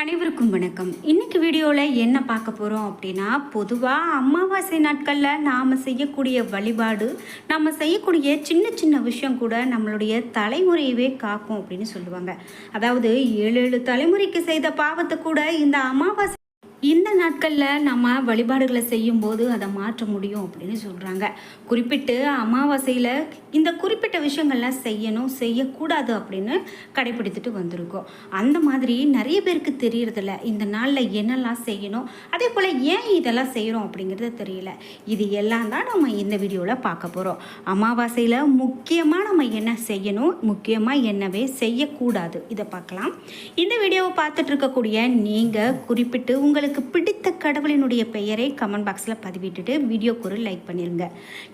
அனைவருக்கும் வணக்கம். இன்னைக்கு வீடியோவில் என்ன பார்க்க போகிறோம் அப்படின்னா, பொதுவாக அமாவாசை நாட்களில் நாம் செய்யக்கூடிய வழிபாடு, நம்ம செய்யக்கூடிய சின்ன சின்ன விஷயம் கூட நம்மளுடைய தலைமுறையவே காக்கும் அப்படின்னு சொல்லுவாங்க. அதாவது 7 தலைமுறைக்கு செய்த பாவத்தை கூட இந்த நாட்களில் நம்ம வழிபாடுகளை செய்யும்போது அதை மாற்ற முடியும் அப்படின்னு சொல்கிறாங்க. குறிப்பிட்டு அமாவாசையில் இந்த குறிப்பிட்ட விஷயங்கள்லாம் செய்யணும், செய்யக்கூடாது அப்படின்னு கடைப்பிடித்துட்டு வந்திருக்கோம். அந்த மாதிரி நிறைய பேருக்கு தெரியறதில்ல இந்த நாளில் என்னெல்லாம் செய்யணும், அதே போல் ஏன் இதெல்லாம் செய்கிறோம் அப்படிங்கிறது தெரியல. இது எல்லாம் தான் நம்ம இந்த வீடியோவில் பார்க்க போகிறோம். அமாவாசையில் முக்கியமாக நம்ம என்ன செய்யணும், முக்கியமாக என்னவே செய்யக்கூடாது, இதை பார்க்கலாம். இந்த வீடியோவை பார்த்துட்டு இருக்கக்கூடிய நீங்கள் குறிப்பிட்டு உங்களுக்கு பிடித்த கடவுளினுடைய பெயரை கமெண்ட் பாக்ஸில் பதிவிட்டுட்டு வீடியோக்கு ஒரு லைக் பண்ணிடுங்க.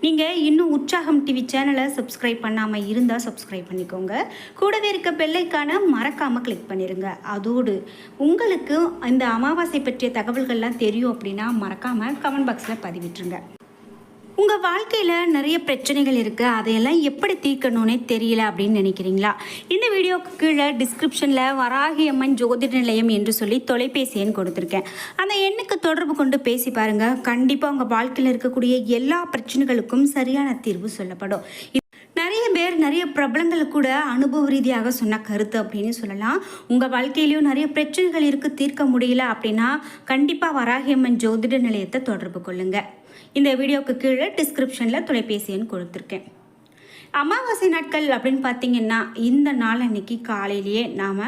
நீங்கள் இன்னும் உற்சாகம் டிவி சேனலை சப்ஸ்கிரைப் பண்ணாமல் இருந்தால் சப்ஸ்கிரைப் பண்ணிக்கோங்க. கூடவே இருக்க பெல்லைக்கான மறக்காமல் கிளிக் பண்ணிடுங்க. அதோடு உங்களுக்கு இந்த அமாவாசை பற்றிய தகவல்கள்லாம் தெரியும் அப்படின்னா மறக்காமல் கமெண்ட் பாக்ஸில் பதிவிட்டுருங்க. உங்கள் வாழ்க்கையில் நிறைய பிரச்சனைகள் இருக்குது, அதையெல்லாம் எப்படி தீர்க்கணும்னே தெரியல அப்படின்னு நினைக்கிறீங்களா? இந்த வீடியோக்கு கீழே டிஸ்கிரிப்ஷனில் வராகி அம்மன் ஜோதிட நிலையம் என்று சொல்லி தொலைபேசி எண் கொடுத்துருக்கேன். அந்த எண்ணுக்கு தொடர்பு கொண்டு பேசி பாருங்கள். கண்டிப்பாக உங்கள் வாழ்க்கையில் இருக்கக்கூடிய எல்லா பிரச்சனைகளுக்கும் சரியான தீர்வு சொல்லப்படும். நிறைய பேர் நிறைய பிரபலங்கள் கூட அனுபவ ரீதியாக சொன்ன கருத்து அப்படின்னு சொல்லலாம். உங்கள் வாழ்க்கையிலையும் நிறைய பிரச்சனைகள் இருக்குது, தீர்க்க முடியல அப்படின்னா கண்டிப்பாக வராகி அம்மன் ஜோதிட நிலையத்தை தொடர்பு கொள்ளுங்கள். இந்த வீடியோக்கு கீழே டிஸ்கிரிப்ஷனில் தொலைபேசி எண் கொடுத்துருக்கேன். அமாவாசை நாட்கள் அப்படின்னு பார்த்தீங்கன்னா இந்த நாள் அன்னைக்கு காலையிலேயே நாம்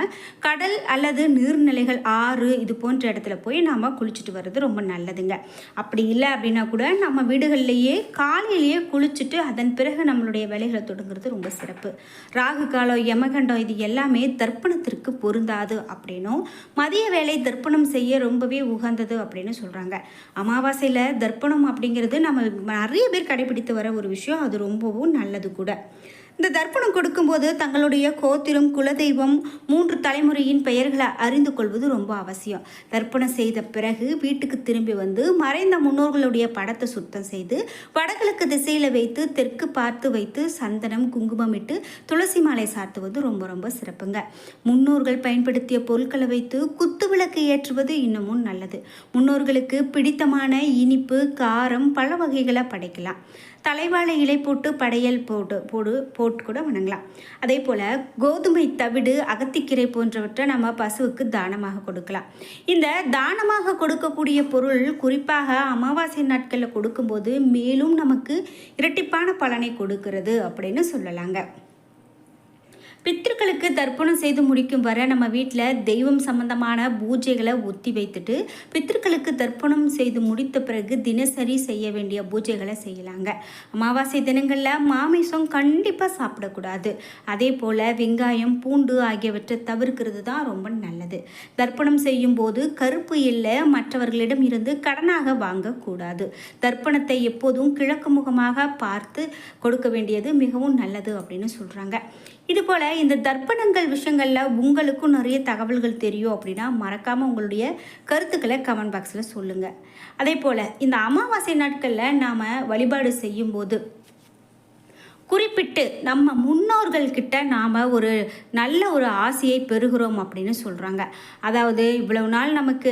கடல் அல்லது நீர்நிலைகள், ஆறு இது போன்ற இடத்துல போய் நாம் குளிச்சுட்டு வர்றது ரொம்ப நல்லதுங்க. அப்படி இல்லை அப்படின்னா கூட நம்ம வீடுகள்லேயே காலையிலேயே குளிச்சுட்டு அதன் பிறகு நம்மளுடைய வேலைகளை தொடங்குறது ரொம்ப சிறப்பு. ராகு காலம், யமகண்டம் இது எல்லாமே தர்ப்பணத்திற்கு பொருந்தாது அப்படின்னும், மதிய வேலை தர்ப்பணம் செய்ய ரொம்பவே உகந்தது அப்படின்னு சொல்கிறாங்க. அமாவாசையில் தர்ப்பணம் அப்படிங்கிறது நம்ம நிறைய பேர் கடைபிடித்து வர ஒரு விஷயம், அது ரொம்பவும் நல்லது கூட. இந்த தர்ப்பணம் கொடுக்கும்போது தங்களுடைய கோத்திரம், குலதெய்வம், 3 தலைமுறையின் பெயர்களை அறிந்து கொள்வது ரொம்ப அவசியம். தர்ப்பணம் செய்த பிறகு வீட்டுக்கு திரும்பி வந்து மறைந்த முன்னோர்களுடைய படத்தை சுத்தம் செய்து வடகிழக்கு திசையில் வைத்து தெற்கு பார்த்து வைத்து சந்தனம், குங்குமம் இட்டு துளசி மாலை சாத்துவது ரொம்ப ரொம்ப சிறப்புங்க. முன்னோர்கள் பயன்படுத்திய பொருட்களை வைத்து குத்து விளக்கு ஏற்றுவது இன்னமும் நல்லது. முன்னோர்களுக்கு பிடித்தமான இனிப்பு, காரம், பல வகைகளை படைக்கலாம். தலைவாழை இலை போட்டு படையல் போட்டு கூட வணங்கலாம். அதே போல் கோதுமை தவிடு, அகத்திக்கீரை போன்றவற்றை நம்ம பசுவுக்கு தானமாக கொடுக்கலாம். இந்த தானமாக கொடுக்கக்கூடிய பொருள் குறிப்பாக அமாவாசை நாட்களில் கொடுக்கும்போது மேலும் நமக்கு இரட்டிப்பான பலனை கொடுக்கிறது அப்படின்னு சொல்லலாங்க. பித்திருக்களுக்கு தர்ப்பணம் செய்து முடிக்கும் வரை நம்ம வீட்டில் தெய்வம் சம்பந்தமான பூஜைகளை ஒத்தி வைத்துட்டு பித்திருக்களுக்கு தர்ப்பணம் செய்து முடித்த பிறகு தினசரி செய்ய வேண்டிய பூஜைகளை செய்யலாங்க. அமாவாசை தினங்களில் மாமிசம் கண்டிப்பாக சாப்பிடக்கூடாது. அதே போல் வெங்காயம், பூண்டு ஆகியவற்றை தவிர்க்கிறது தான் ரொம்ப நல்லது. தர்ப்பணம் செய்யும் போது கருப்பு எள்ளை மற்றவர்களிடம் இருந்து கடனாக வாங்கக்கூடாது. தர்ப்பணத்தை எப்போதும் கிழக்கு முகமாக பார்த்து கொடுக்க வேண்டியது மிகவும் நல்லது அப்படின்னு சொல்கிறாங்க. இதுபோல் இந்த தர்ப்பணங்கள் விஷயங்களில் உங்களுக்கும் நிறைய தகவல்கள் தெரியும் அப்படின்னா மறக்காமல் உங்களுடைய கருத்துக்களை கமெண்ட் பாக்ஸில் சொல்லுங்கள். அதே போல் இந்த அமாவாசை நாட்களில் நாம் வழிபாடு செய்யும்போது குறிப்பிட்டு நம்ம முன்னோர்கள்கிட்ட நாம் ஒரு நல்ல ஒரு ஆசையை பெறுகிறோம் அப்படின்னு சொல்கிறாங்க. அதாவது இவ்வளவு நாள் நமக்கு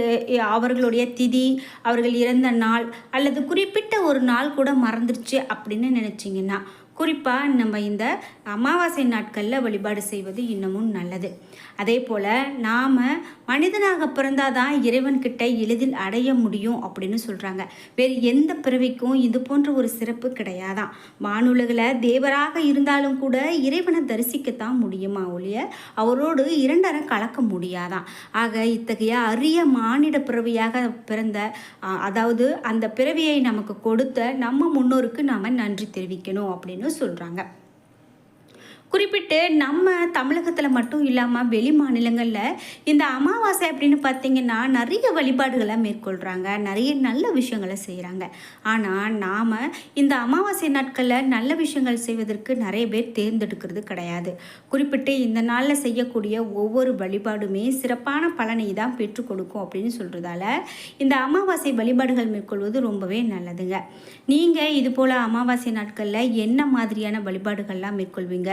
அவர்களுடைய திதி, அவர்கள் இறந்த நாள் அல்லது குறிப்பிட்ட ஒரு நாள் கூட மறந்துருச்சு அப்படின்னு நினச்சிங்கன்னா குறிப்பாக நம்ம இந்த அமாவாசை நாட்களில் வழிபாடு செய்வது இன்னமும் நல்லது. அதே போல் நாம் மனிதனாக பிறந்தால் தான் இறைவன்கிட்ட எளிதில் அடைய முடியும் அப்படின்னு சொல்கிறாங்க. வேறு எந்த பிறவிக்கும் இது போன்ற ஒரு சிறப்பு கிடையாதான். வானுலகில் தேவராக இருந்தாலும் கூட இறைவனை தரிசிக்கத்தான் முடியுமா ஒழிய அவரோடு இரண்டரை கலக்க முடியாதான். ஆக இத்தகைய அரிய மானிட பிறவியாக பிறந்த, அதாவது அந்த பிறவியை நமக்கு கொடுத்த நம்ம முன்னோருக்கு நாம் நன்றி தெரிவிக்கணும் அப்படின்னு சொல்கிறாங்க. குறிப்பிட்டு நம்ம தமிழகத்தில் மட்டும் இல்லாமல் வெளி மாநிலங்களில் இந்த அமாவாசை அப்படின்னு பார்த்திங்கன்னா நிறைய வழிபாடுகளை மேற்கொள்கிறாங்க, நிறைய நல்ல விஷயங்களை செய்கிறாங்க. ஆனால் நாம் இந்த அமாவாசை நாட்களில் நல்ல விஷயங்கள் செய்வதற்கு நிறைய பேர் தேர்ந்தெடுக்கிறது கிடையாது. குறிப்பிட்டு இந்த நாளில் செய்யக்கூடிய ஒவ்வொரு வழிபாடுமே சிறப்பான பலனை தான் பெற்றுக் கொடுக்கும் அப்படின்னு சொல்கிறதால இந்த அமாவாசை வழிபாடுகள் மேற்கொள்வது ரொம்பவே நல்லதுங்க. நீங்கள் இது போல் அமாவாசை நாட்களில் என்ன மாதிரியான வழிபாடுகள்லாம் மேற்கொள்வீங்க,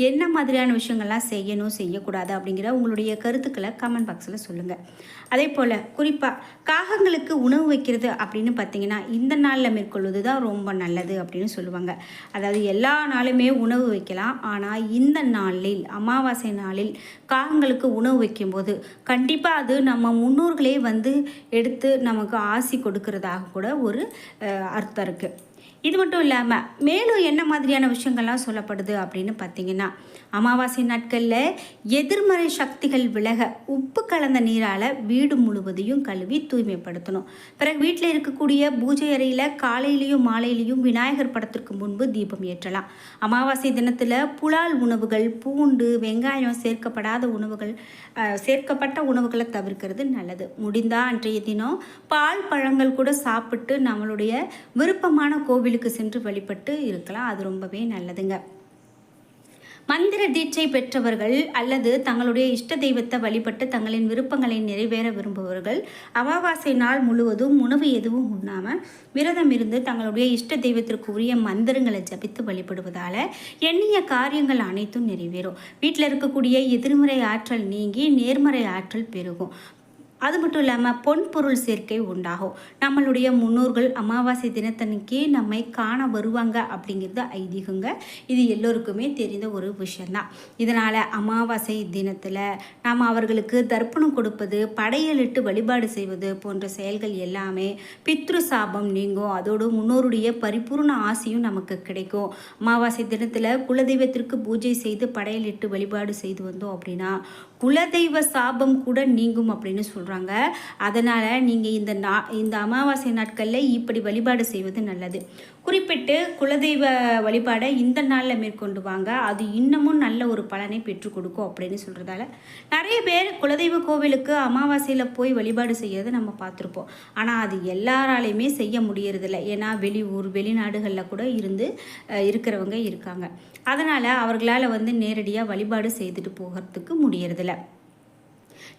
என்ன மாதிரியான விஷயங்கள்லாம் செய்யணும் செய்யக்கூடாது அப்படிங்கிற உங்களுடைய கருத்துக்களை கமெண்ட் பாக்ஸில் சொல்லுங்கள். அதே போல் குறிப்பாக காகங்களுக்கு உணவு வைக்கிறது அப்படின்னு பார்த்தீங்கன்னா இந்த நாளில் மேற்கொள்வது தான் ரொம்ப நல்லது அப்படின்னு சொல்லுவாங்க. அதாவது எல்லா நாளுமே உணவு வைக்கலாம், ஆனால் இந்த நாளில் அமாவாசை நாளில் காகங்களுக்கு உணவு வைக்கும்போது கண்டிப்பாக அது நம்ம முன்னோர்களே வந்து எடுத்து நமக்கு ஆசி கொடுக்கறதாக கூட ஒரு அர்த்தம் இருக்குது. இது மட்டும் இல்லாமல் மேலும் என்ன மாதிரியான விஷயங்கள்லாம் சொல்லப்படுது அப்படின்னு பார்த்தீங்கன்னா, அமாவாசை நாட்களில் எதிர்மறை சக்திகள் விலக உப்பு கலந்த நீரால் வீடு முழுவதையும் கழுவி தூய்மைப்படுத்தணும். பிறகு வீட்டில் இருக்கக்கூடிய பூஜை அறையில் காலையிலையும் மாலையிலையும் விநாயகர் படத்திற்கு முன்பு தீபம் ஏற்றலாம். அமாவாசை தினத்தில் புலால் உணவுகள், பூண்டு, வெங்காயம் சேர்க்கப்பட்ட உணவுகளை தவிர்க்கிறது நல்லது. முடிந்தால் அன்றைய தினம் பால் பழங்கள் கூட சாப்பிட்டு நம்மளுடைய விருப்பமான கோவிலுக்கு சென்று வழிபட்டு இருக்கலாம். அது ரொம்பவே நல்லதுங்க. மந்திர தீட்சை பெற்றவர்கள் அல்லது தங்களுடைய இஷ்ட தெய்வத்தை வழிபட்டு தங்களின் விருப்பங்களை நிறைவேற விரும்புபவர்கள் அமாவாசை நாள் முழுவதும் உணவு எதுவும் உண்ணாமல் விரதம் இருந்து தங்களுடைய இஷ்ட தெய்வத்திற்கு உரிய மந்திரங்களை ஜபித்து வழிபடுவதால் எண்ணிய காரியங்கள் அனைத்தும் நிறைவேறும். வீட்டில் இருக்கக்கூடிய எதிர்மறை ஆற்றல் நீங்கி நேர்மறை ஆற்றல் பெருகும். அது மட்டும் இல்லாமல் பொன்பொருள் சேர்க்கை உண்டாகும். நம்மளுடைய முன்னோர்கள் அமாவாசை தினத்தன்னைக்கு நம்மை காண வருவாங்க அப்படிங்கிறது ஐதீகங்க. இது எல்லோருக்குமே தெரிந்த ஒரு விஷயந்தான். இதனால் அமாவாசை தினத்தில் நாம் அவர்களுக்கு தர்ப்பணம் கொடுப்பது, படையலிட்டு வழிபாடு செய்வது போன்ற செயல்கள் எல்லாமே பித்ரு சாபம் நீங்கும். அதோடு முன்னோருடைய பரிபூர்ண ஆசையும் நமக்கு கிடைக்கும். அமாவாசை தினத்தில் குலதெய்வத்திற்கு பூஜை செய்து படையலிட்டு வழிபாடு செய்து வந்தோம் அப்படின்னா குலதெய்வ சாபம் கூட நீங்கும் அப்படின்னு சொல்கிறாங்க. அதனால் நீங்கள் இந்த அமாவாசை நாட்களில் இப்படி வழிபாடு செய்வது நல்லது. குறிப்பிட்டு குலதெய்வ வழிபாடை இந்த நாளில் மேற்கொண்டு வாங்க, அது இன்னமும் நல்ல ஒரு பலனை பெற்றுக் கொடுக்கும் அப்படின்னு சொல்கிறதால நிறைய பேர் குலதெய்வ கோவிலுக்கு அமாவாசையில் போய் வழிபாடு செய்யறதை நம்ம பார்த்துருப்போம். ஆனால் அது எல்லாராலையுமே செய்ய முடியறதில்ல. ஏன்னா வெளியூர் வெளிநாடுகளில் கூட இருக்கிறவங்க இருக்காங்க. அதனால் அவர்களால் நேரடியாக வழிபாடு செய்துட்டு போகிறதுக்கு முடியறதில்ல.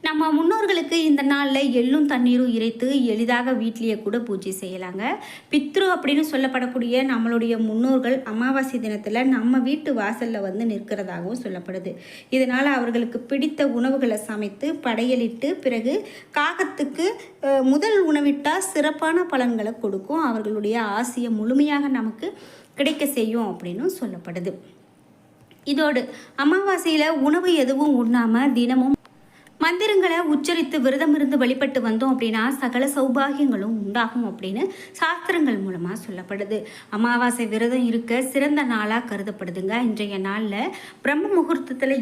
நம்ம முன்னோர்களுக்கு இந்த நாளில் எள்ளும் தண்ணீரும் இறைத்து எளிதாக வீட்டிலேயே கூட பூஜை செய்யலாங்க. பித்ரு அப்படின்னு சொல்லப்படக்கூடிய நம்மளுடைய முன்னோர்கள் அமாவாசை தினத்தில் நம்ம வீட்டு வாசலில் நிற்கிறதாகவும் சொல்லப்படுது. இதனால் அவர்களுக்கு பிடித்த உணவுகளை சமைத்து படையலிட்டு பிறகு காகத்துக்கு முதல் உணவிட்டால் சிறப்பான பலன்களை கொடுக்கும். அவர்களுடைய ஆசையை முழுமையாக நமக்கு கிடைக்க செய்யும் அப்படின்னு சொல்லப்படுது. இதோடு அமாவாசையில் உணவு எதுவும் உண்ணாமல் தினமும் மந்திரங்களை உச்சரித்து விரதம் இருந்து வழிபட்டு வந்தோம் அப்படின்னா சகல சௌபாகியங்களும் உண்டாகும் அப்படின்னு சாஸ்திரங்கள் மூலமாக சொல்லப்படுது. அமாவாசை விரதம் இருக்க சிறந்த நாளாக கருதப்படுதுங்க. இன்றைய நாளில் பிரம்ம முகூர்த்தத்தில்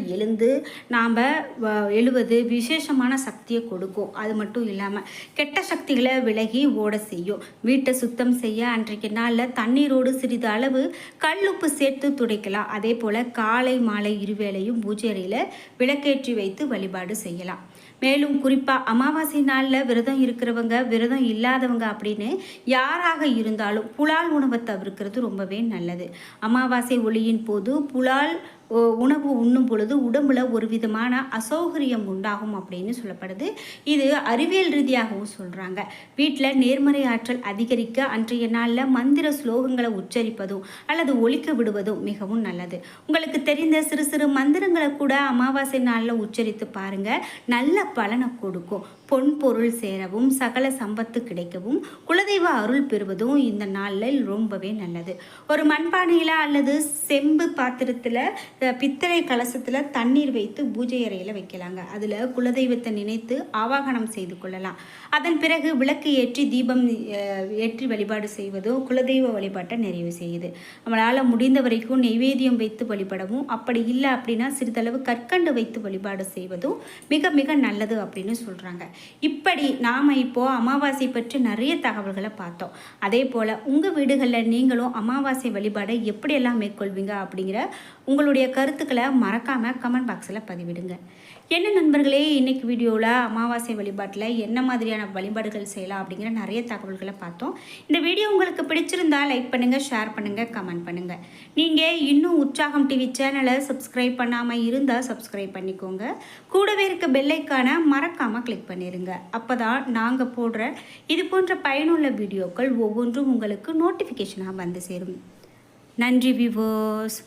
எழுவது விசேஷமான சக்தியை கொடுக்கும். அது மட்டும் இல்லாமல் கெட்ட சக்திகளை விலகி ஓட செய்யும். வீட்டை சுத்தம் செய்ய அன்றைய நாளில் தண்ணீரோடு சிறிது அளவு கல்லுப்பு சேர்த்து துடைக்கலாம். அதே போல் காலை மாலை இருவேளையும் பூஜை அறையில் விளக்கேற்றி வைத்து வழிபாடு செய்யலாம். மேலும் குறிப்பாக அமாவாசை நாளில் விரதம் இருக்கிறவங்க விரதம் இல்லாதவங்க அப்படின்னு யாராக இருந்தாலும் புலால் உணவை தவிர்க்கிறது ரொம்பவே நல்லது. அமாவாசை ஒளியின் போது புலால் உணவு உண்ணும் பொழுது உடம்புல ஒரு விதமான அசௌகரியம் உண்டாகும் அப்படின்னு சொல்லப்படுது. இது அறிவியல் ரீதியாகவும் சொல்கிறாங்க. வீட்டில் நேர்மறை ஆற்றல் அதிகரிக்க அன்றைய நாளில் மந்திர ஸ்லோகங்களை உச்சரிப்பதும் அல்லது ஒலிக்க விடுவதும் மிகவும் நல்லது. உங்களுக்கு தெரிந்த சிறு சிறு மந்திரங்களை கூட அமாவாசை நாளில் உச்சரித்து பாருங்கள், நல்ல பலனை கொடுக்கும். பொன் பொருள் சேரவும் சகல சம்பத்து கிடைக்கவும் குலதெய்வ அருள் பெறுவதும் இந்த நாளில் ரொம்பவே நல்லது. ஒரு மண்பானையில் அல்லது செம்பு பாத்திரத்தில் பித்தளை கலசத்தில் தண்ணீர் வைத்து பூஜை அறையில் வைக்கலாங்க. அதில் குலதெய்வத்தை நினைத்து ஆவாகனம் செய்து கொள்ளலாம். அதன் பிறகு விளக்கு ஏற்றி தீபம் ஏற்றி வழிபாடு செய்வதும் குலதெய்வ வழிபாட்டை நிறைவு செய்யுது. நம்மளால் முடிந்த வரைக்கும் நெய்வேத்தியம் வைத்து வழிபடவும், அப்படி இல்லை அப்படின்னா சிறிதளவு கற்கண்டு வைத்து வழிபாடு செய்வதும் மிக மிக நல்லது அப்படின்னு சொல்கிறாங்க. இப்படி நாம் இப்போது அமாவாசை பற்றி நிறைய தகவல்களை பார்த்தோம். அதே போல் உங்கள் வீடுகளில் நீங்களும் அமாவாசை வழிபாடை எப்படியெல்லாம் மேற்கொள்வீங்க அப்படிங்கிற உங்களுடைய கருத்துக்களை மறக்காமல் கமெண்ட் பாக்ஸில் பதிவிடுங்க. என்ன நண்பர்களே, இன்றைக்கி வீடியோவில் அமாவாசை வழிபாட்டில் என்ன மாதிரியான வழிபாடுகள் செய்யலாம் அப்படிங்கிற நிறைய தகவல்களை பார்த்தோம். இந்த வீடியோ உங்களுக்கு பிடிச்சிருந்தால் லைக் பண்ணுங்கள், ஷேர் பண்ணுங்கள், கமெண்ட் பண்ணுங்கள். நீங்கள் இன்னும் உற்சாகம் டிவி சேனலை சப்ஸ்கிரைப் பண்ணாமல் இருந்தால் சப்ஸ்கிரைப் பண்ணிக்கோங்க. கூடவே இருக்க பெல்லைக்கான மறக்காமல் கிளிக் பண்ணிடுங்க. அப்போ தான் நாங்கள் போடுற இது போன்ற பயனுள்ள வீடியோக்கள் ஒவ்வொன்றும் உங்களுக்கு நோட்டிஃபிகேஷனாக வந்து சேரும். நன்றி வியூவர்ஸ்.